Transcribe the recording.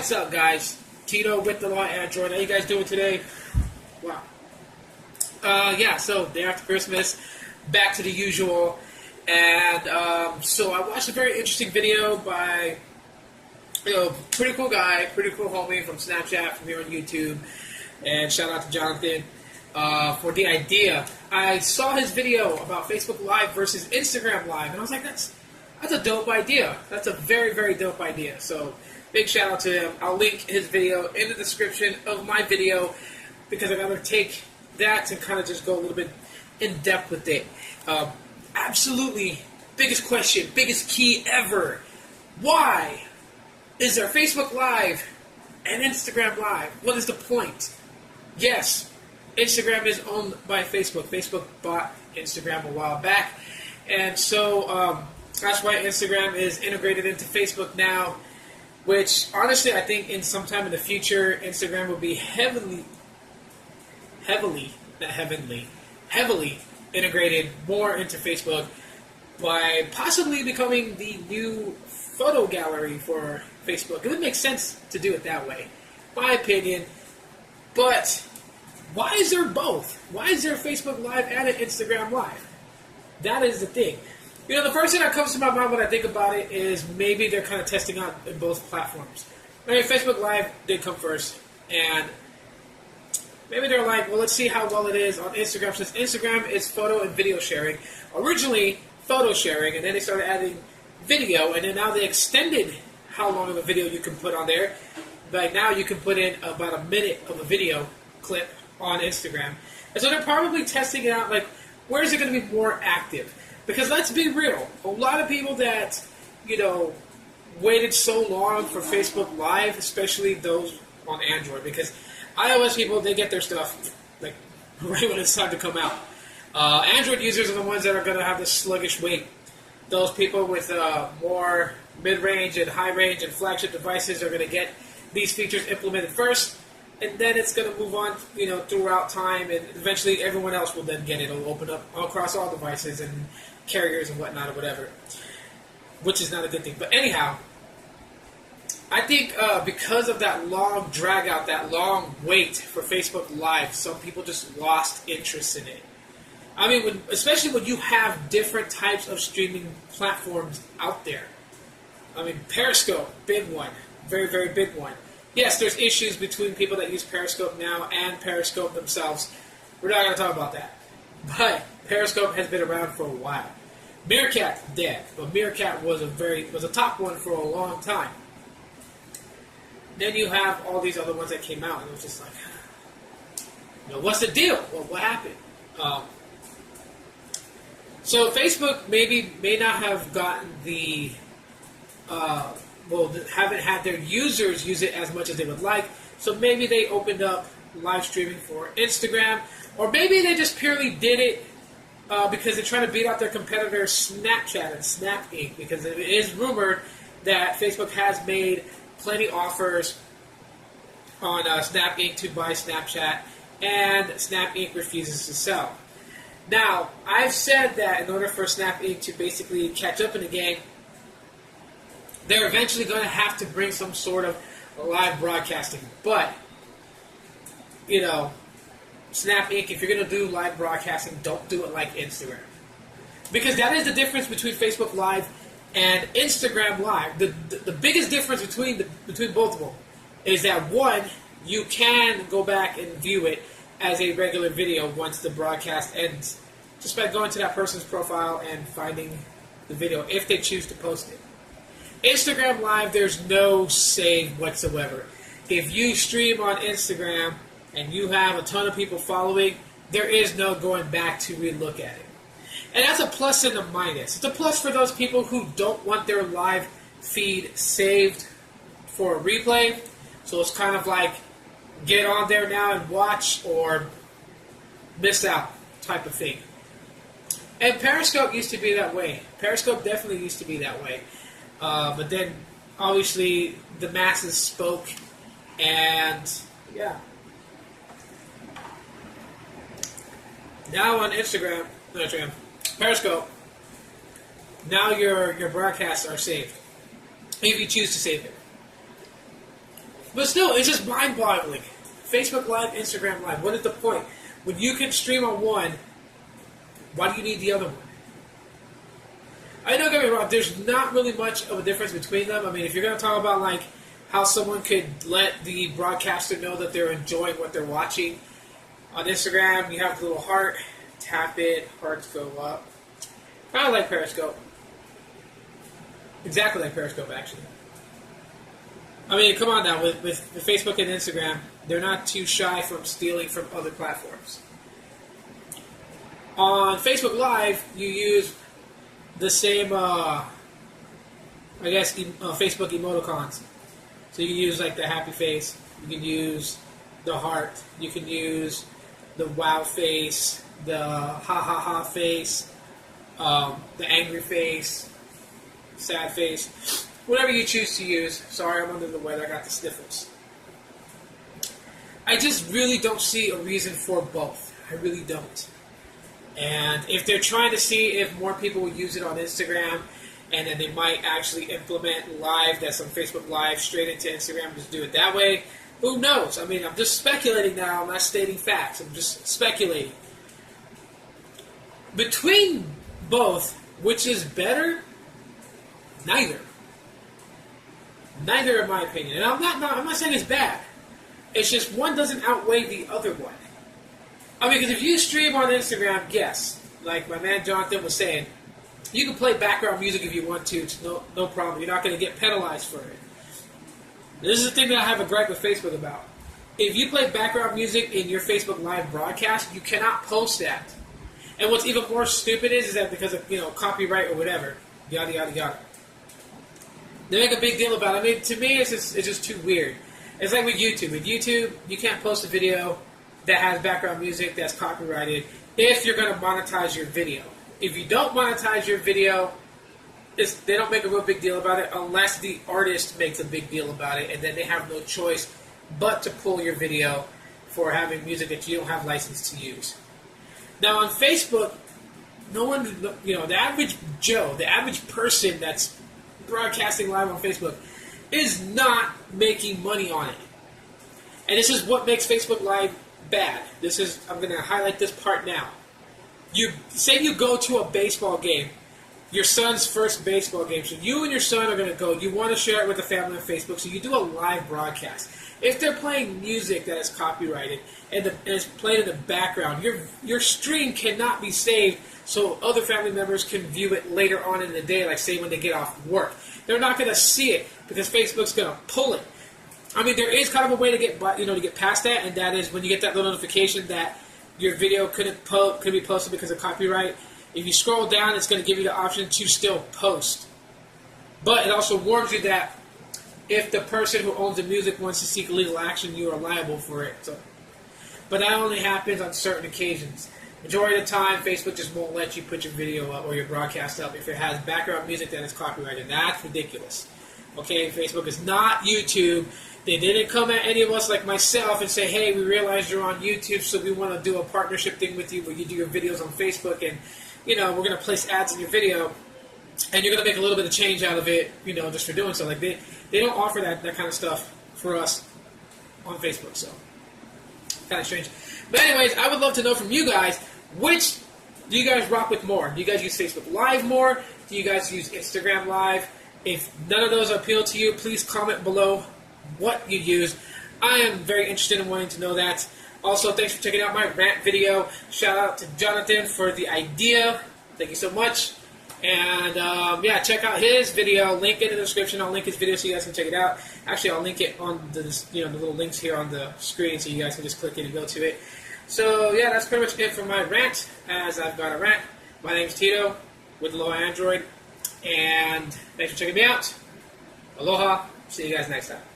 What's up, guys? Tito with the Aloha Android. How you guys doing today? Wow. So day after Christmas, back to the usual. And so I watched a very interesting video by, pretty cool guy, pretty cool homie from Snapchat, from here on YouTube. And shout out to Jonathan for the idea. I saw his video about Facebook Live versus Instagram Live, and I was like, that's a dope idea. That's a very, very dope idea. So big shout out to him. I'll link his video in the description of my video because I gotta take that to kind of just go a little bit in depth with it. Absolutely, biggest question, biggest key ever. Why is there Facebook Live and Instagram Live? What is the point? Yes, Instagram is owned by Facebook. Facebook bought Instagram a while back, and so that's why Instagram is integrated into Facebook now, which honestly I think in some time in the future Instagram will be heavily integrated more into Facebook by possibly becoming the new photo gallery for Facebook. It would make sense to do it that way, my opinion. But why is there both? Why is there Facebook Live and an Instagram Live? That is the thing. The first thing that comes to my mind when I think about it is maybe they're kind of testing out in both platforms. I mean, Facebook Live did come first, and maybe they're like, well, let's see how well it is on Instagram, since Instagram is photo and video sharing. Originally, photo sharing, and then they started adding video, and then now they extended how long of a video you can put on there. Like now you can put in about a minute of a video clip on Instagram. And so they're probably testing it out, like, where is it going to be more active? Because let's be real, a lot of people that, waited so long for Facebook Live, especially those on Android, because iOS people, they get their stuff like right when it's time to come out. Android users are the ones that are going to have this sluggish wait. Those people with more mid-range and high-range and flagship devices are going to get these features implemented first, and then it's going to move on, throughout time, and eventually everyone else will then get it. It'll open up across all devices and carriers and whatnot or whatever, which is not a good thing. But anyhow, I think because of that long drag out, that long wait for Facebook Live, some people just lost interest in it. I mean, especially when you have different types of streaming platforms out there. I mean, Periscope, big one. Very, very big one. Yes, there's issues between people that use Periscope now and Periscope themselves. We're not going to talk about that. But Periscope has been around for a while. Meerkat dead, but Meerkat was a top one for a long time. Then you have all these other ones that came out, and it was just like, what's the deal? Well, what happened? So Facebook may not have gotten the haven't had their users use it as much as they would like. So maybe they opened up live streaming for Instagram, or maybe they just purely did it because they're trying to beat out their competitor Snapchat and Snap Inc. Because it is rumored that Facebook has made plenty offers on Snap Inc. to buy Snapchat, and Snap Inc. refuses to sell. Now, I've said that in order for Snap Inc. to basically catch up in the game, they're eventually going to have to bring some sort of live broadcasting. But, Snap Inc., if you're going to do live broadcasting, don't do it like Instagram. Because that is the difference between Facebook Live and Instagram Live. The biggest difference between both of them is that, one, you can go back and view it as a regular video once the broadcast ends, just by going to that person's profile and finding the video if they choose to post it. Instagram Live, there's no save whatsoever. If you stream on Instagram and you have a ton of people following, there is no going back to relook at it. And that's a plus and a minus. It's a plus for those people who don't want their live feed saved for a replay. So it's kind of like, get on there now and watch, or miss out type of thing. And Periscope used to be that way. Periscope definitely used to be that way. But then, obviously, the masses spoke, and yeah. Now on Periscope, now your broadcasts are saved, if you choose to save it. But still, it's just mind-boggling. Facebook Live, Instagram Live. What is the point? When you can stream on one, why do you need the other one? I don't get me wrong, there's not really much of a difference between them. I mean, if you're going to talk about like how someone could let the broadcaster know that they're enjoying what they're watching, on Instagram, you have the little heart, tap it, hearts go up. Kind of like Periscope. Exactly like Periscope, actually. I mean, come on now, with Facebook and Instagram, they're not too shy from stealing from other platforms. On Facebook Live, you use the same, Facebook emoticons. So you can use like the happy face, you can use the heart, you can use the wow face, the ha ha ha face, the angry face, sad face, whatever you choose to use. Sorry, I'm under the weather, I got the sniffles. I just really don't see a reason for both. I really don't. And if they're trying to see if more people will use it on Instagram, and then they might actually implement live, that's on Facebook Live, straight into Instagram, just do it that way, who knows? I mean, I'm just speculating now, I'm not stating facts, I'm just speculating. Between both, which is better? Neither. Neither, in my opinion. And I'm not saying it's bad. It's just one doesn't outweigh the other one. I mean, because if you stream on Instagram, yes, like my man Jonathan was saying, you can play background music if you want to. It's no problem. You're not going to get penalized for it. This is the thing that I have a gripe with Facebook about. If you play background music in your Facebook Live broadcast, you cannot post that. And what's even more stupid is that because of copyright or whatever, yada yada yada. They make a big deal about it. I mean, to me, it's just too weird. It's like with YouTube. With YouTube, you can't post a video that has background music that's copyrighted if you're going to monetize your video. If you don't monetize your video, they don't make a real big deal about it unless the artist makes a big deal about it, and then they have no choice but to pull your video for having music that you don't have license to use. Now on Facebook, no one, the average Joe, the average person that's broadcasting live on Facebook is not making money on it. And this is what makes Facebook Live bad. I'm going to highlight this part now. Say you go to a baseball game, your son's first baseball game. So you and your son are going to go. You want to share it with the family on Facebook, so you do a live broadcast. If they're playing music that is copyrighted and it's played in the background, your stream cannot be saved so other family members can view it later on in the day, like say when they get off work. They're not going to see it because Facebook's going to pull it. I mean, there is kind of a way to get past that, and that is when you get that little notification that your video couldn't be posted because of copyright. If you scroll down, it's going to give you the option to still post. But it also warns you that if the person who owns the music wants to seek legal action, you are liable for it. But that only happens on certain occasions. Majority of the time, Facebook just won't let you put your video up or your broadcast up if it has background music that is copyrighted. That's ridiculous. Okay, Facebook is not YouTube. They didn't come at any of us like myself and say, hey, we realize you're on YouTube, so we want to do a partnership thing with you where you do your videos on Facebook and, we're going to place ads in your video and you're going to make a little bit of change out of it, just for doing so. Like, they don't offer that kind of stuff for us on Facebook, so kind of strange. But anyways, I would love to know from you guys, which do you guys rock with more? Do you guys use Facebook Live more? Do you guys use Instagram Live? If none of those appeal to you, please comment below what you use. I am very interested in wanting to know that. Also, thanks for checking out my rant video. Shout out to Jonathan for the idea. Thank you so much. And check out his video. Link in the description. I'll link his video so you guys can check it out. Actually, I'll link it on the little links here on the screen so you guys can just click it and go to it. So yeah, that's pretty much it for my rant. As I've got a rant. My name's Tito with Aloha Android, and thanks for checking me out. Aloha. See you guys next time.